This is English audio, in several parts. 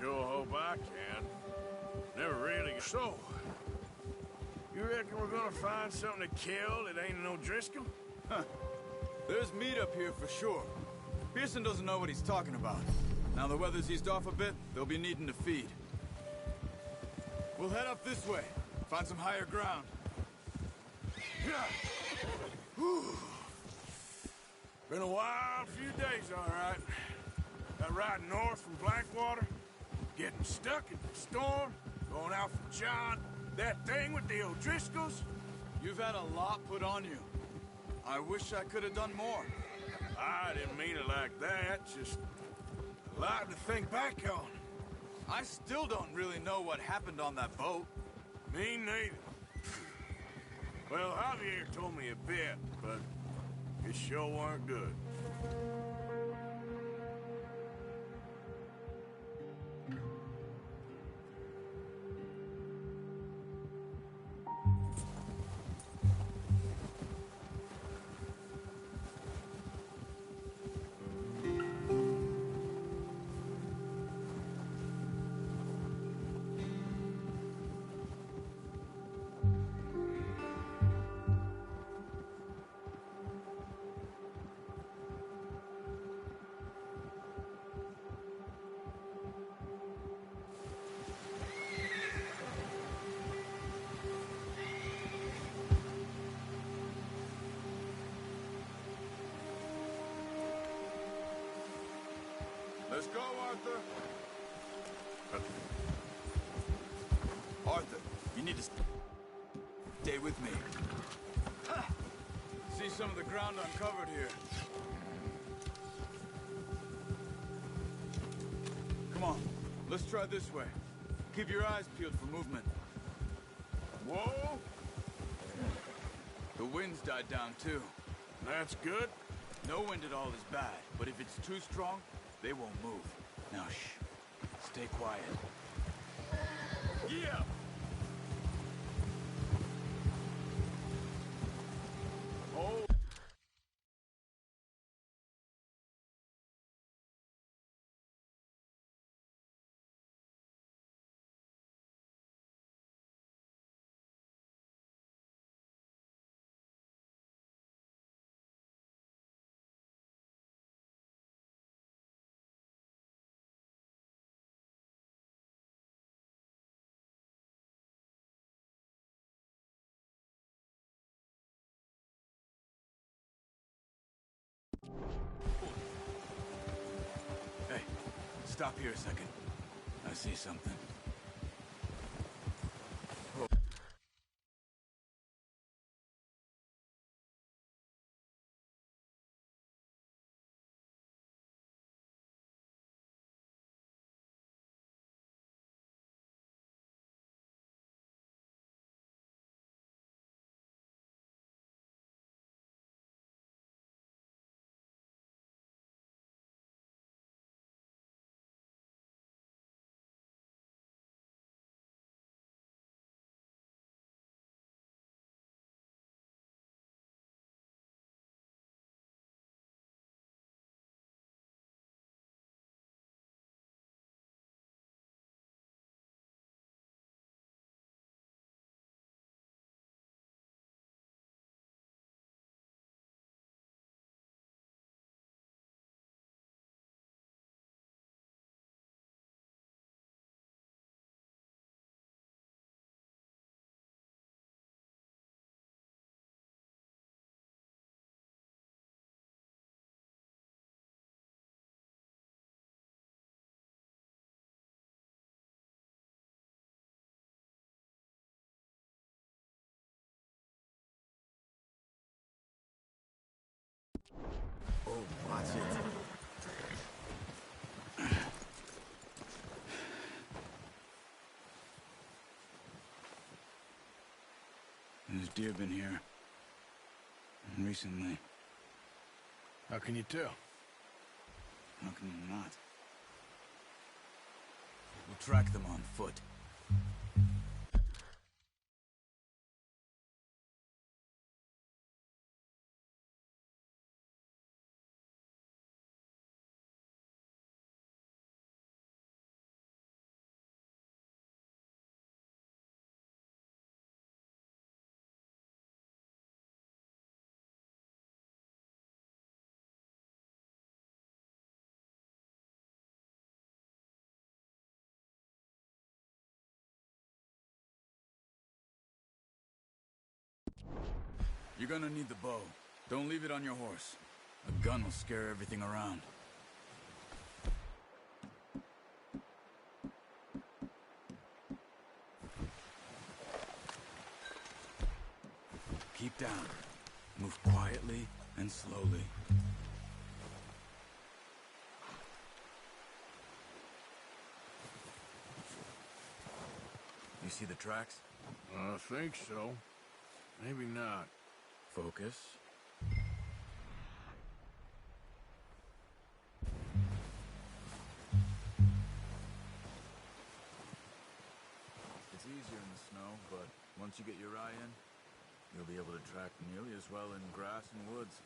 Sure hope I can. Never really. So, you reckon we're gonna find something to kill that ain't no Driscoll? Huh. There's meat up here for sure. Pearson doesn't know what he's talking about. Now the weather's eased off a bit, they'll be needing to feed. We'll head up this way, find some higher ground. Been a wild few days, all right. That ride north from Blackwater, getting stuck in the storm, going out from John, that thing with the O'Driscolls. You've had a lot put on you. I wish I could have done more. I didn't mean it like that, just a lot to think back on. I still don't really know what happened on that boat. Me neither. Well, Javier told me a bit, but it sure weren't good. Let's go, Arthur. Arthur, you need to stay with me. See some of the ground uncovered here. Come on, let's try this way. Keep your eyes peeled for movement. Whoa! The wind's died down, too. That's good. No wind at all is bad, but if it's too strong, they won't move. Now, shh. Stay quiet. Yeah! Oh! Hey, stop here a second. I see something. Oh, watch it. There's deer been here. Recently. How can you tell? How can you not? We'll track them on foot. You're gonna need the bow. Don't leave it on your horse. A gun will scare everything around. Keep down. Move quietly and slowly. You see the tracks? I think so. Maybe not. Focus. It's easier in the snow, but once you get your eye in, you'll be able to track nearly as well in grass and woods.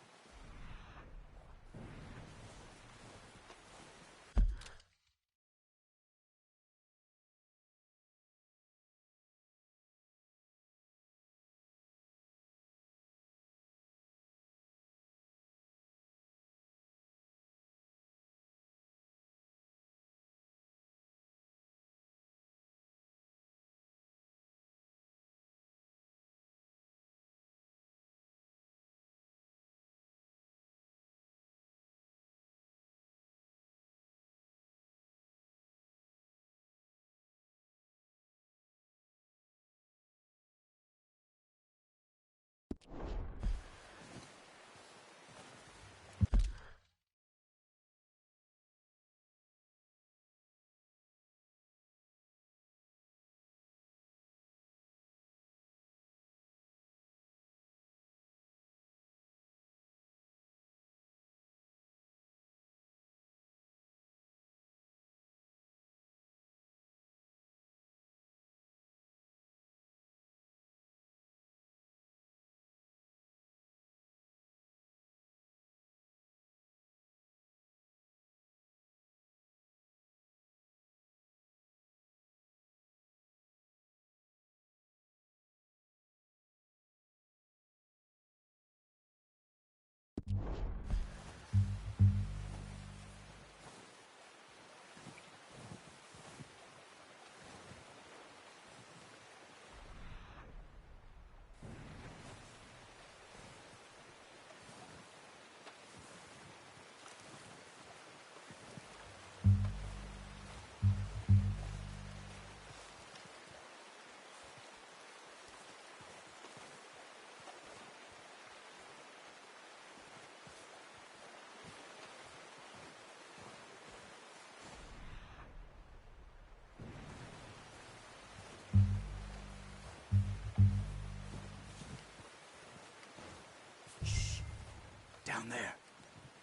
Down there.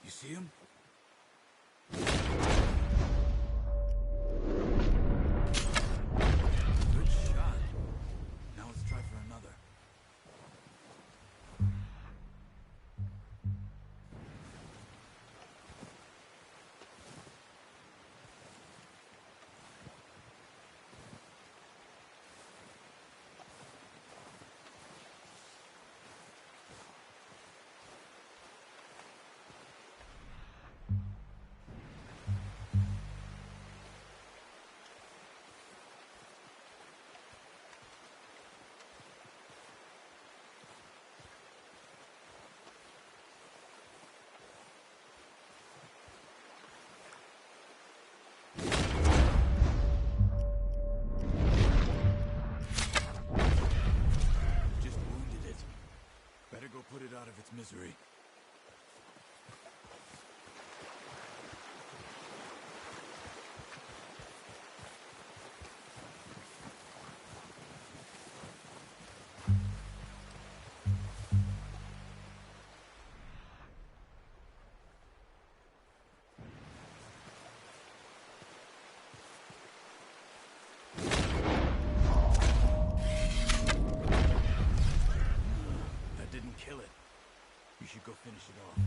You see him? Good shot. Now let's try for another. Put it out of its misery. Kill it. You should go finish it off.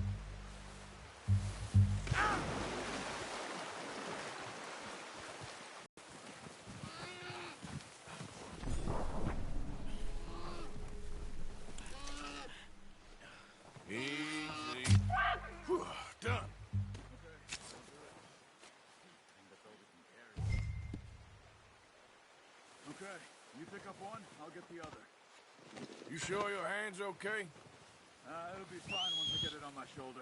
Easy. Whew, done. Okay, you pick up one, I'll get the other. You sure your hand's okay? It'll be fine once I get it on my shoulder.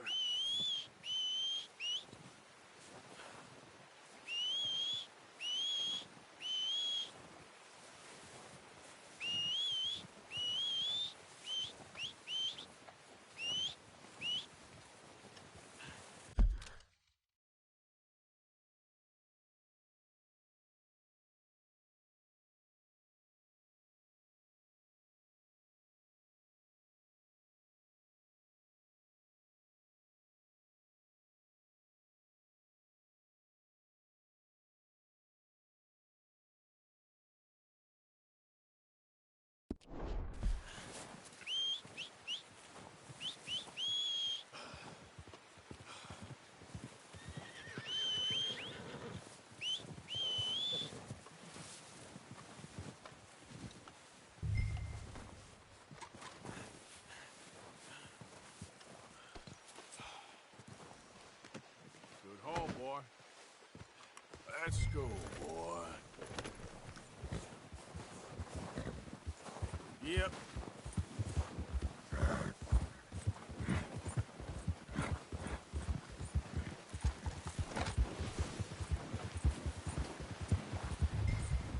Good haul, boy. Let's go, boy. Yep.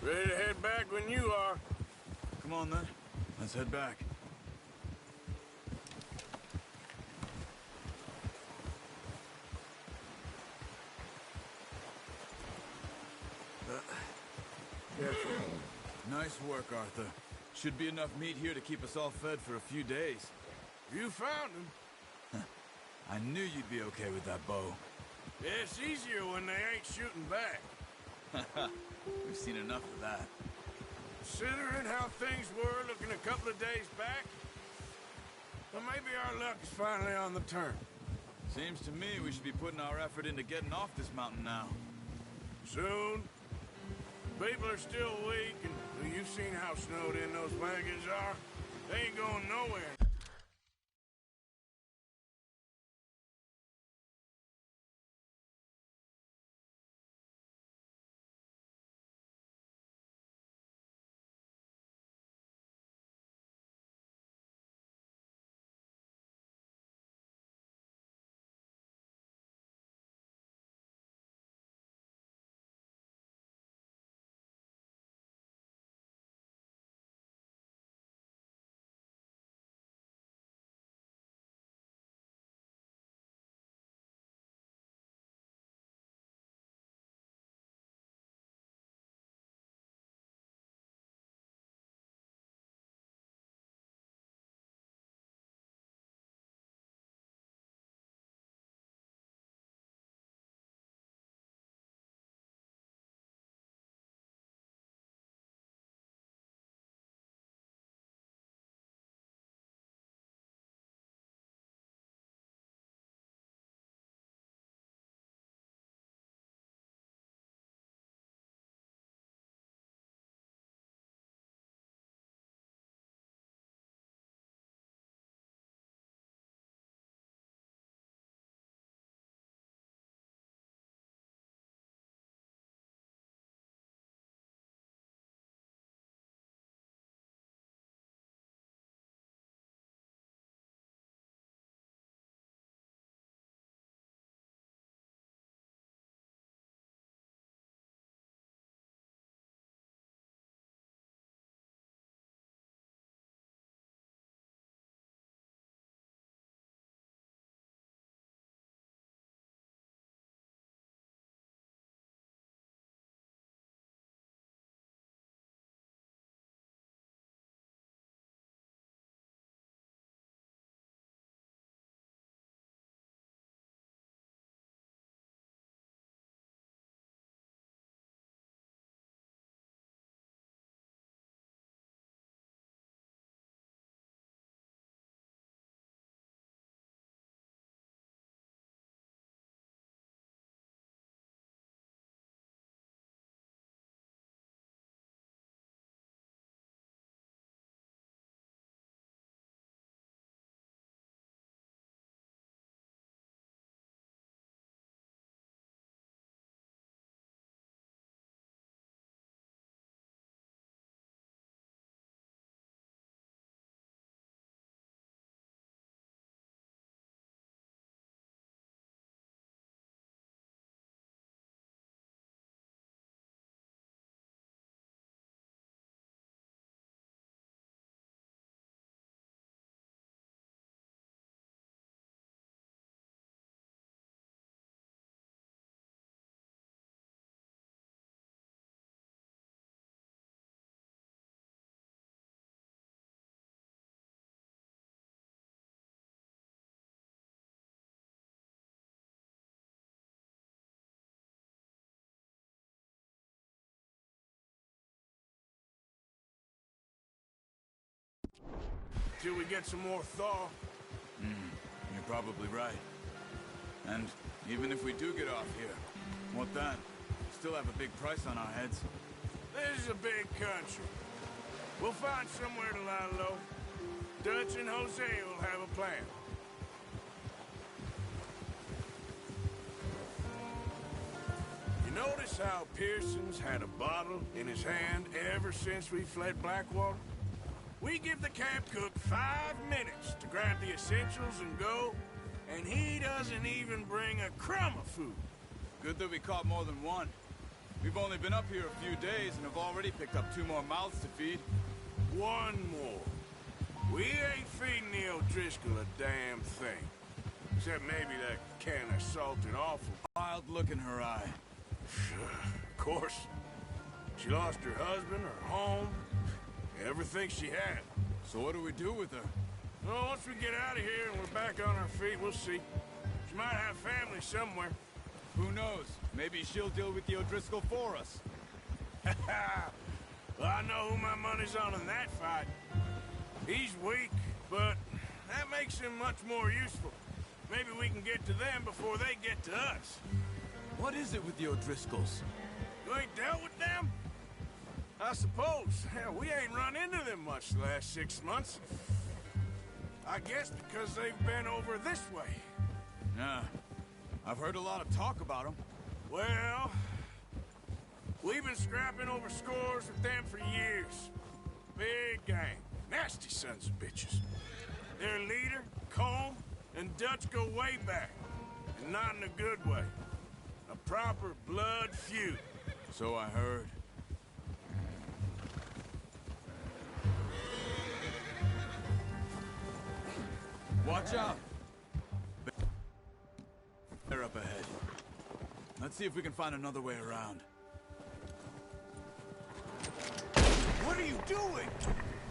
Ready to head back when you are. Come on, then. Let's head back. Careful. Nice work, Arthur. Should be enough meat here to keep us all fed for a few days. You found him. I knew you'd be okay with that bow. It's easier when they ain't shooting back. We've seen enough of that. Considering how things were looking a couple of days back, well, maybe our luck is finally on the turn. Seems to me we should be putting our effort into getting off this mountain now. Soon. People are still weak, and you've seen how snowed in those wagons are. They ain't going nowhere. till we get some more thaw. You're probably right. And even if we do get off here, what then? We still have a big price on our heads. This is a big country. We'll find somewhere to lie low. Dutch and Jose will have a plan. You notice how Pearson's had a bottle in his hand ever since we fled Blackwater? We give the camp cook 5 minutes to grab the essentials and go, and he doesn't even bring a crumb of food. Good that we caught more than one. We've only been up here a few days and have already picked up 2 more mouths to feed. 1 more. We ain't feeding the O'Driscoll a damn thing. Except maybe that can of salted offal. Wild look in her eye. Of course. She lost her husband, her home, everything she had. So what do we do with her? Well, once we get out of here and we're back on our feet, we'll see. She might have family somewhere. Who knows? Maybe she'll deal with the O'Driscoll for us. Well, I know who my money's on in that fight. He's weak, but that makes him much more useful. Maybe we can get to them before they get to us. What is it with the O'Driscolls? You ain't dealt with them? I suppose. Hell, we ain't run into them much the last 6 months. I guess because they've been over this way. Yeah. I've heard a lot of talk about them. Well, we've been scrapping over scores with them for years. Big gang. Nasty sons of bitches. Their leader, Combe, and Dutch go way back. And not in a good way. A proper blood feud. So I heard. Watch out! They're up ahead. Let's see if we can find another way around. What are you doing?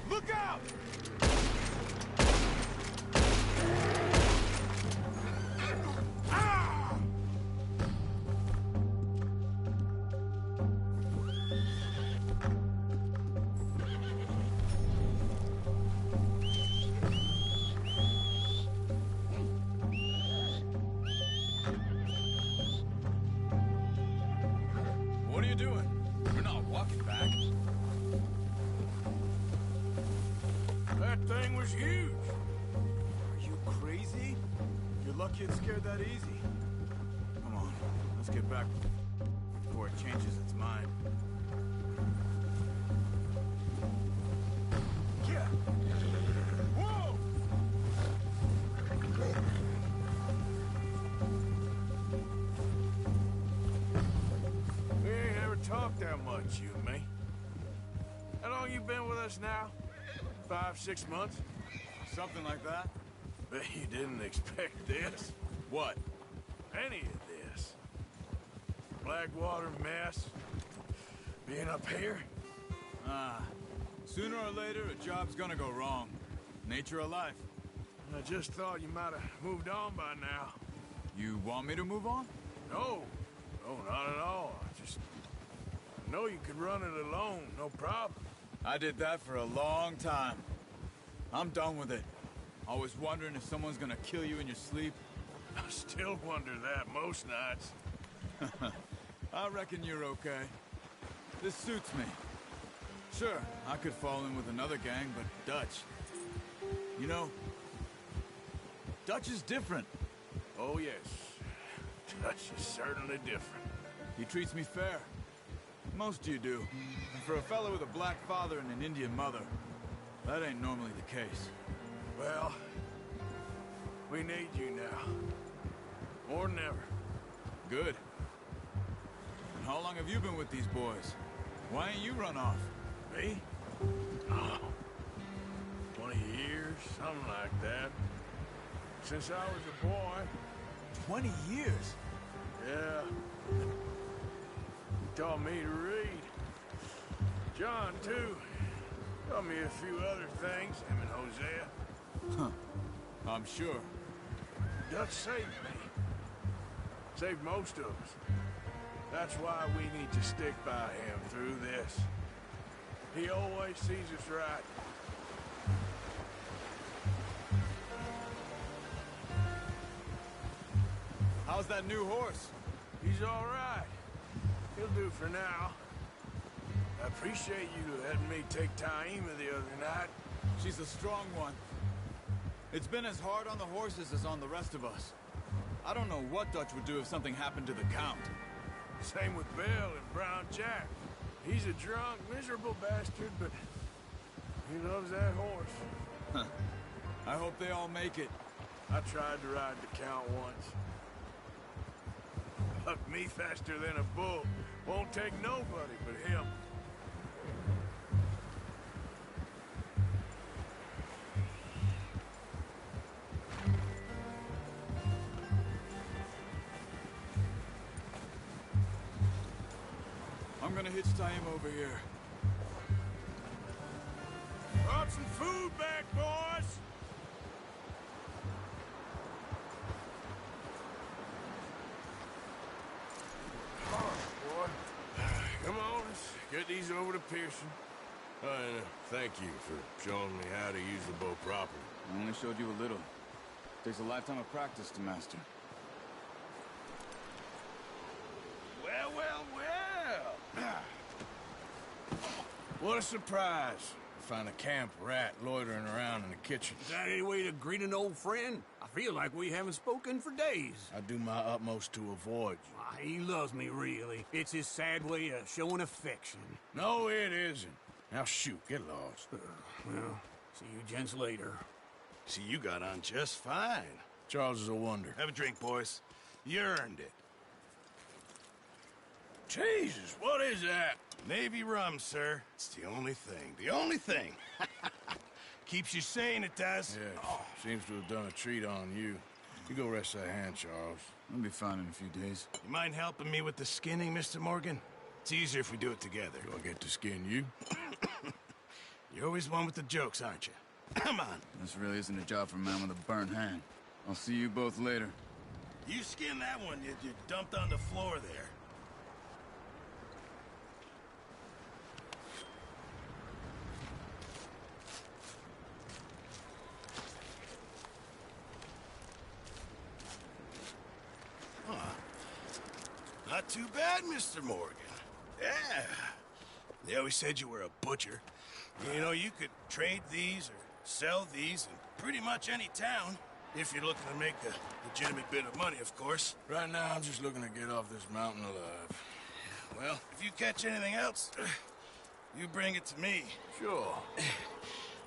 Look out! Ah! What are you doing? We're not walking back. That thing was huge. Are you crazy? You're lucky it scared that easy. Come on, let's get back before it changes its mind. Yeah. Whoa! We ain't ever talked that much, you and me. How long you been with us now? 5, 6 months? Something like that? Bet you didn't expect this. What? Any of this. Blackwater mess. Being up here. Sooner or later, a job's gonna go wrong. Nature of life. I just thought you might have moved on by now. You want me to move on? No. No, not at all. I know you could run it alone, no problem. I did that for a long time. I'm done with it. Always wondering if someone's gonna kill you in your sleep. I still wonder that most nights. I reckon you're okay. This suits me. Sure, I could fall in with another gang, but Dutch... You know, Dutch is different. Oh, yes. Dutch is certainly different. He treats me fair. Most of you do. And for a fellow with a black father and an Indian mother, that ain't normally the case. Well, we need you now. More than ever. Good. And how long have you been with these boys? Why ain't you run off? Me? Oh, 20 years, something like that. Since I was a boy. 20 years? Yeah. He taught me to read. John, too. Taught me a few other things, him and Hosea. Huh. I'm sure. Dutch saved me. Saved most of us. That's why we need to stick by him through this. He always sees us right. How's that new horse? He's all right. He'll do for now. I appreciate you letting me take Taima the other night. She's a strong one. It's been as hard on the horses as on the rest of us. I don't know what Dutch would do if something happened to the Count. Same with Bill and Brown Jack. He's a drunk, miserable bastard, but he loves that horse. Huh. I hope they all make it. I tried to ride the Count once. Bucked me faster than a bull. Won't take nobody but him. I'm gonna hitch Taima over here. Brought some food back, boys! Come on, let's get these over to Pearson. And thank you for showing me how to use the bow properly. I only showed you a little. Takes a lifetime of practice to master. Well, well, well! What a surprise. Find a camp rat loitering around in the kitchen. Is that any way to greet an old friend? I feel like we haven't spoken for days. I do my utmost to avoid you. Why, he loves me, really. It's his sad way of showing affection. No, it isn't. Now shoot, get lost. Well, see you gents later. See, you got on just fine. Charles is a wonder. Have a drink, boys. You earned it. Jesus, what is that? Navy rum, sir. It's the only thing. The only thing. Keeps you sane, it does. Yeah, seems to have done a treat on you. You go rest that hand, Charles. I'll be fine in a few days. You mind helping me with the skinning, Mr. Morgan? It's easier if we do it together. Do I get to skin you? You're always one with the jokes, aren't you? Come on. This really isn't a job for a man with a burnt hand. I'll see you both later. You skin that one you dumped on the floor there. Not too bad, Mr. Morgan. Yeah. They always said you were a butcher. You know, you could trade these or sell these in pretty much any town. If you're looking to make a legitimate bit of money, of course. Right now, I'm just looking to get off this mountain alive. Well, if you catch anything else, you bring it to me. Sure.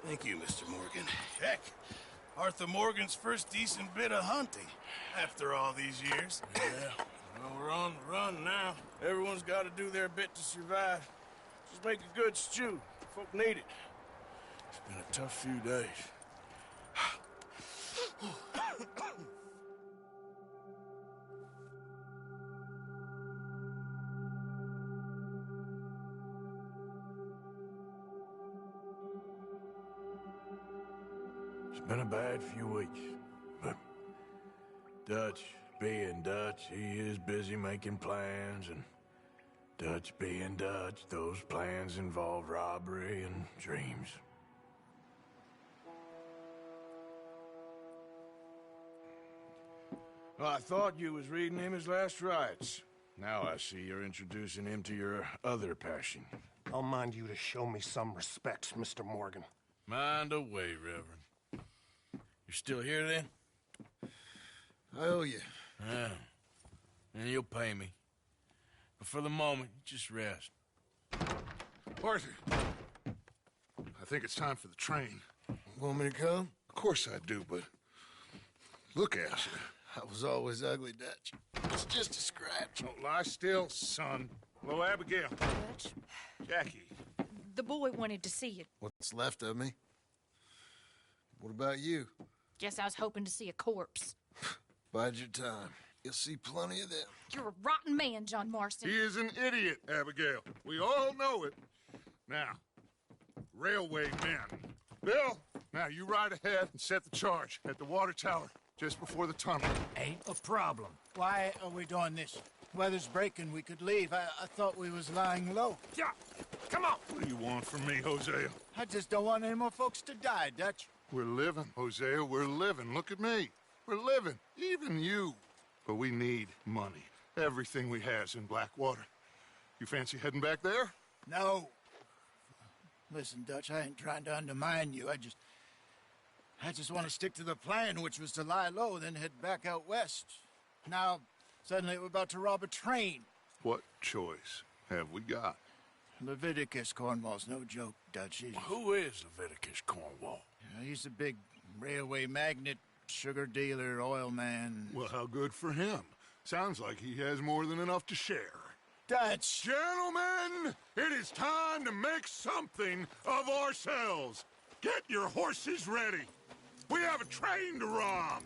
Thank you, Mr. Morgan. Heck, Arthur Morgan's first decent bit of hunting after all these years. Yeah. Well, we're on the run now. Everyone's got to do their bit to survive. Just make a good stew. Folk need it. It's been a tough few days. It's been a bad few weeks, but Dutch being Dutch, he is busy making plans, and Dutch being Dutch, those plans involve robbery and dreams. Well, I thought you was reading him his last rites. Now I see you're introducing him to your other passion. I'll mind you to show me some respect, Mr. Morgan. Mind away, Reverend. You're still here, then? I owe you. Yeah. And you'll pay me. But for the moment, just rest. Arthur, I think it's time for the train. Want me to come? Of course I do, but look at you. I was always ugly, Dutch. It's just a scratch. Don't lie still, son. Hello, Abigail. Dutch, Jackie. the boy wanted to see you. What's left of me? What about you? Guess I was hoping to see a corpse. Bide your time. You'll see plenty of them. You're a rotten man, John Marston. He is an idiot, Abigail. We all know it. Now, railway men. Bill, now you ride ahead and set the charge at the water tower just before the tunnel. Ain't a problem. Why are we doing this? Weather's breaking. We could leave. I thought we was lying low. Yeah, come on. What do you want from me, Hosea? I just don't want any more folks to die, Dutch. We're living, Hosea. We're living. Look at me. We're living. Even you. but we need money. Everything we has in Blackwater. You fancy heading back there? No. Listen, Dutch, I ain't trying to undermine you. I just want to stick to the plan, which was to lie low, then head back out west. Now, suddenly we're about to rob a train. What choice have we got? Leviticus Cornwall's no joke, Dutch. Who is Leviticus Cornwall? He's a big railway magnate, sugar dealer, oil man. Well, how good for him. Sounds like he has more than enough to share. Dutch! Gentlemen, it is time to make something of ourselves. Get your horses ready. We have a train to rob.